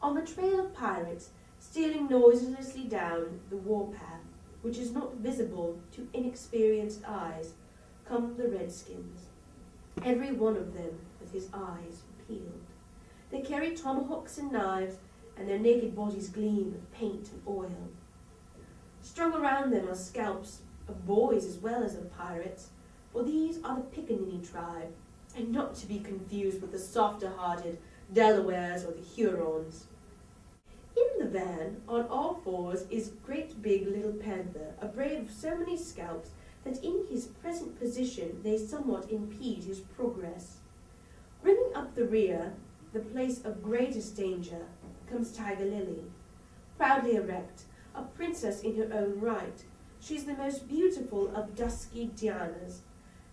On the trail of pirates, stealing noiselessly down the warpath, which is not visible to inexperienced eyes, come the redskins, every one of them with his eyes peeled. They carry tomahawks and knives, and their naked bodies gleam with paint and oil. Strung around them are scalps of boys as well as of pirates, for these are the Pickaninny tribe, and not to be confused with the softer-hearted Delawares or the Hurons. In the van, on all fours, is Great Big Little Panther, a brave of so many scalps that in his present position they somewhat impede his progress. Bringing up the rear, the place of greatest danger, comes Tiger Lily. Proudly erect, a princess in her own right, she is the most beautiful of dusky Dianas,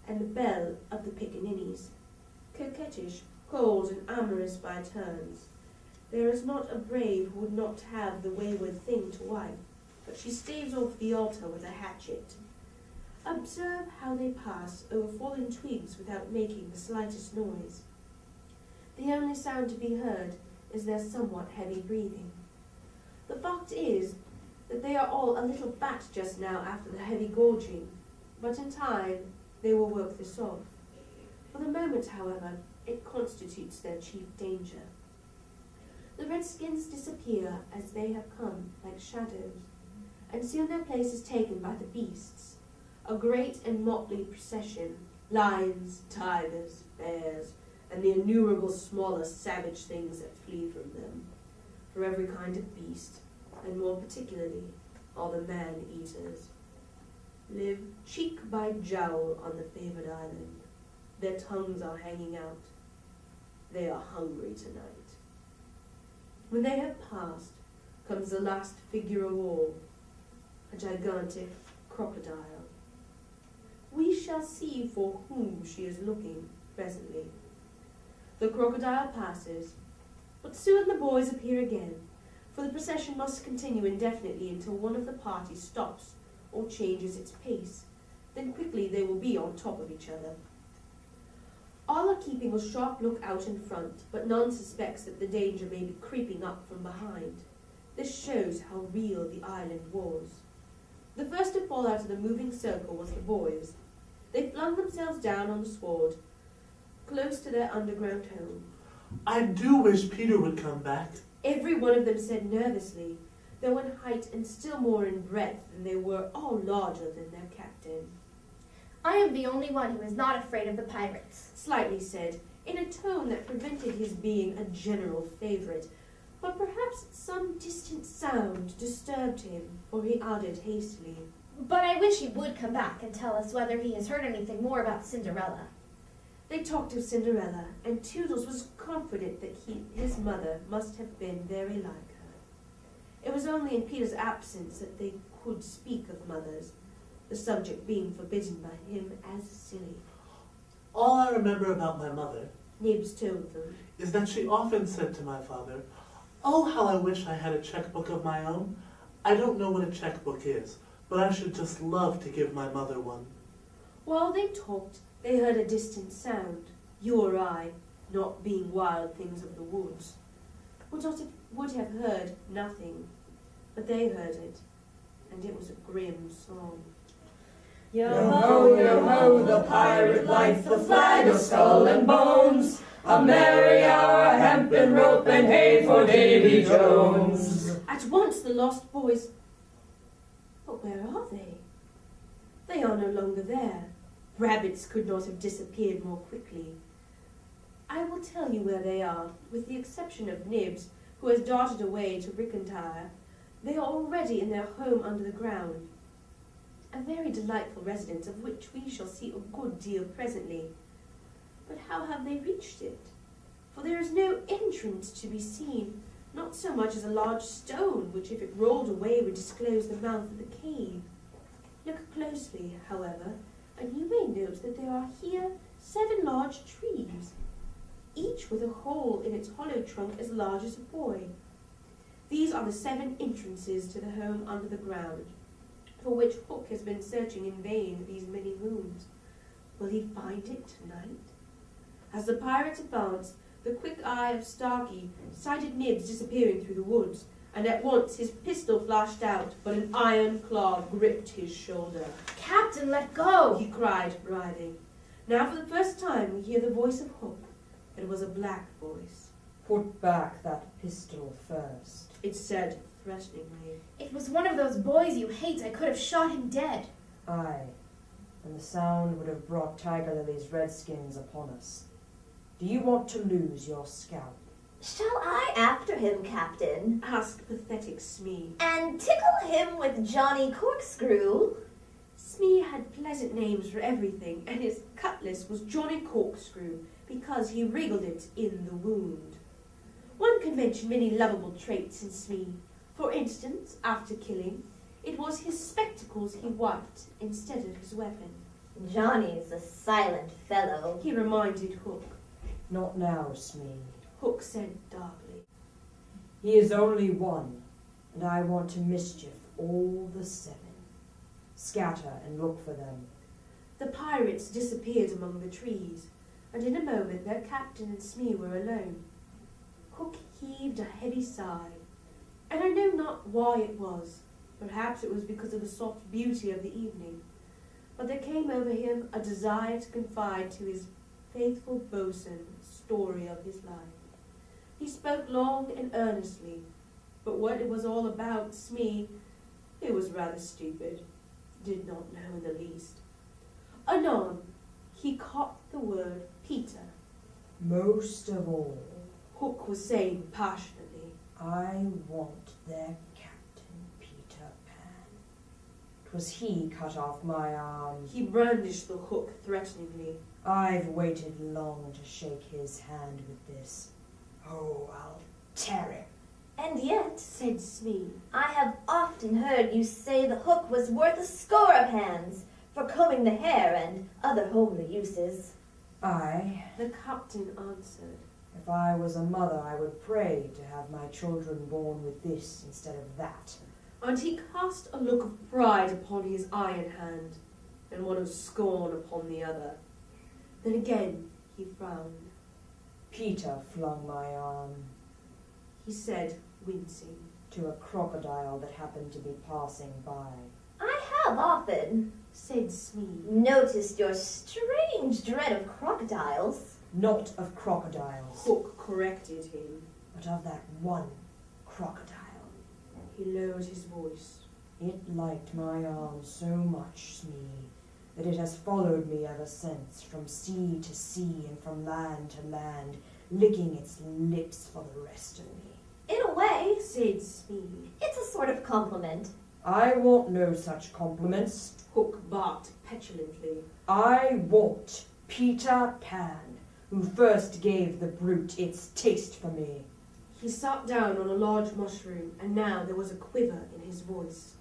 and the belle of the Pickaninnies. Coquettish, cold, and amorous by turns, there is not a brave who would not have the wayward thing to wife, but she staves off the altar with a hatchet. Observe how they pass over fallen twigs without making the slightest noise. The only sound to be heard is their somewhat heavy breathing. The fact is that they are all a little fat just now after the heavy gorging, but in time they will work this off. For the moment, however, it constitutes their chief danger. The redskins disappear as they have come, like shadows, and soon their place is taken by the beasts, a great and motley procession, lions, tigers, bears, and the innumerable smaller savage things that flee from them. For every kind of beast, and more particularly, all the man-eaters, live cheek by jowl on the favoured island. Their tongues are hanging out. They are hungry tonight. When they have passed, comes the last figure of all, a gigantic crocodile. We shall see for whom she is looking presently. The crocodile passes, but soon the boys appear again, for the procession must continue indefinitely until one of the party stops or changes its pace. Then quickly they will be on top of each other. All are keeping a sharp look out in front, but none suspects that the danger may be creeping up from behind. This shows how real the island was. The first to fall out of the moving circle was the boys. They flung themselves down on the sward, close to their underground home. I do wish Peter would come back. Every one of them said nervously, though in height and still more in breadth than they were, all larger than their captain. I am the only one who is not afraid of the pirates, Slightly said, in a tone that prevented his being a general favourite, but perhaps some distant sound disturbed him, for he added hastily, but I wish he would come back and tell us whether he has heard anything more about Cinderella. They talked of Cinderella, and Toodles was confident that his mother must have been very like her. It was only in Peter's absence that they could speak of mothers, the subject being forbidden by him as silly. All I remember about my mother, Nibs told them, is that she often said to my father, "Oh, how I wish I had a checkbook of my own. I don't know what a checkbook is, but I should just love to give my mother one." While they talked, they heard a distant sound. You or I, not being wild things of the woods, would have heard nothing, but they heard it, and it was a grim song. Yo ho, the pirate life, the flag of skull and bones, a merry hour, hemp and rope and hay for Davy Jones. At once the lost boys... But where are they? They are no longer there. Rabbits could not have disappeared more quickly. I will tell you where they are, with the exception of Nibs, who has darted away to Rickentyre. They are already in their home under the ground. A very delightful residence, of which we shall see a good deal presently. But how have they reached it? For there is no entrance to be seen, not so much as a large stone, which if it rolled away would disclose the mouth of the cave. Look closely, however, and you may note that there are here 7 large trees, each with a hole in its hollow trunk as large as a boy. These are the 7 entrances to the home under the ground, for which Hook has been searching in vain these many moons. Will he find it tonight? As the pirates advance, The quick eye of Starkey sighted Nibs disappearing through the woods, and at once his pistol flashed out, but an iron claw gripped his shoulder. Captain, let go! He cried, writhing. Now for the first time we hear the voice of Hook. It was a black voice. Put back that pistol first. It said threateningly. It was one of those boys you hate. I could have shot him dead. Aye, and the sound would have brought Tiger Lily's redskins upon us. Do you want to lose your scalp? Shall I after him, Captain, Asked pathetic Smee. and tickle him with Johnny Corkscrew? Smee had pleasant names for everything, and his cutlass was Johnny Corkscrew because he wriggled it in the wound. One could mention many lovable traits in Smee. For instance, after killing, it was his spectacles he wiped instead of his weapon. Johnny's a silent fellow. He reminded Hook. Not now, Smee. Hook said darkly. He is only one, and I want to mischief all the 7. Scatter and look for them. The pirates disappeared among the trees, and in a moment their captain and Smee were alone. Hook heaved a heavy sigh, and I know not why it was. Perhaps it was because of the soft beauty of the evening, but there came over him a desire to confide to his faithful boatswain the story of his life. He spoke long and earnestly, but what it was all about, Smee, it was rather stupid, did not know in the least. Anon, he caught the word Peter. Most of all, Hook was saying passionately. I want their captain, Peter Pan. 'Twas he cut off my arm. He brandished the hook threateningly. I've waited long to shake his hand with this. Oh, I'll tear him. And yet, Said Smee. I have often heard you say the hook was worth a score of hands for combing the hair and other homely uses. I, The captain answered. if I was a mother, I would pray to have my children born with this instead of that. And he cast a look of pride upon his iron hand, and one of scorn upon the other. Then again he frowned. Peter flung my arm He said, wincing. to a crocodile that happened to be passing by. I have often Said Smee. noticed your strange dread of crocodiles. Not of crocodiles, Hook corrected him. but of that one crocodile. He lowered his voice. It liked my arm so much, Smee, that it has followed me ever since, from sea to sea and from land to land, licking its lips for the rest of me. In a way, Said Smee. it's a sort of compliment. I want no such compliments. Hook barked petulantly. I want Peter Pan, who first gave the brute its taste for me. He sat down on a large mushroom, and now there was a quiver in his voice.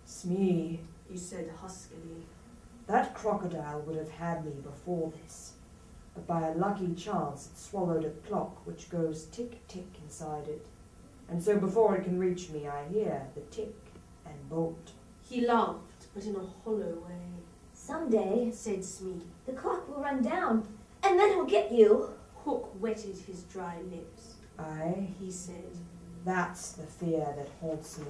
Smee, He said huskily. that crocodile would have had me before this, but by a lucky chance it swallowed a clock which goes tick-tick inside it, and so before it can reach me I hear the tick and bolt. He laughed, but in a hollow way. Someday, Said Smee. the clock will run down, and then he'll get you. Hook wetted his dry lips. Aye, He said. that's the fear that haunts me.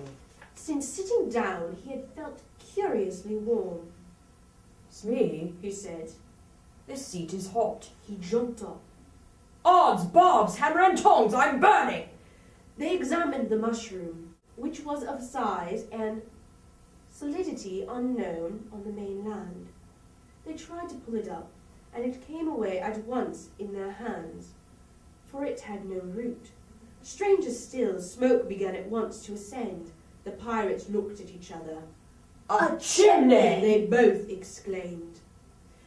Since sitting down, he had felt curiously warm. Smee, He said. this seat is hot. He jumped up. Odds, bobs, hammer and tongs, I'm burning! They examined the mushroom, which was of size and solidity unknown on the mainland. They tried to pull it up, and it came away at once in their hands, for it had no root. Stranger still, smoke began at once to ascend. The pirates looked at each other. A chimney! They both exclaimed.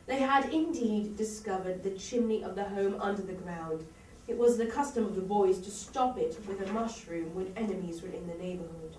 They had indeed discovered the chimney of the home under the ground. It was the custom of the boys to stop it with a mushroom when enemies were in the neighbourhood.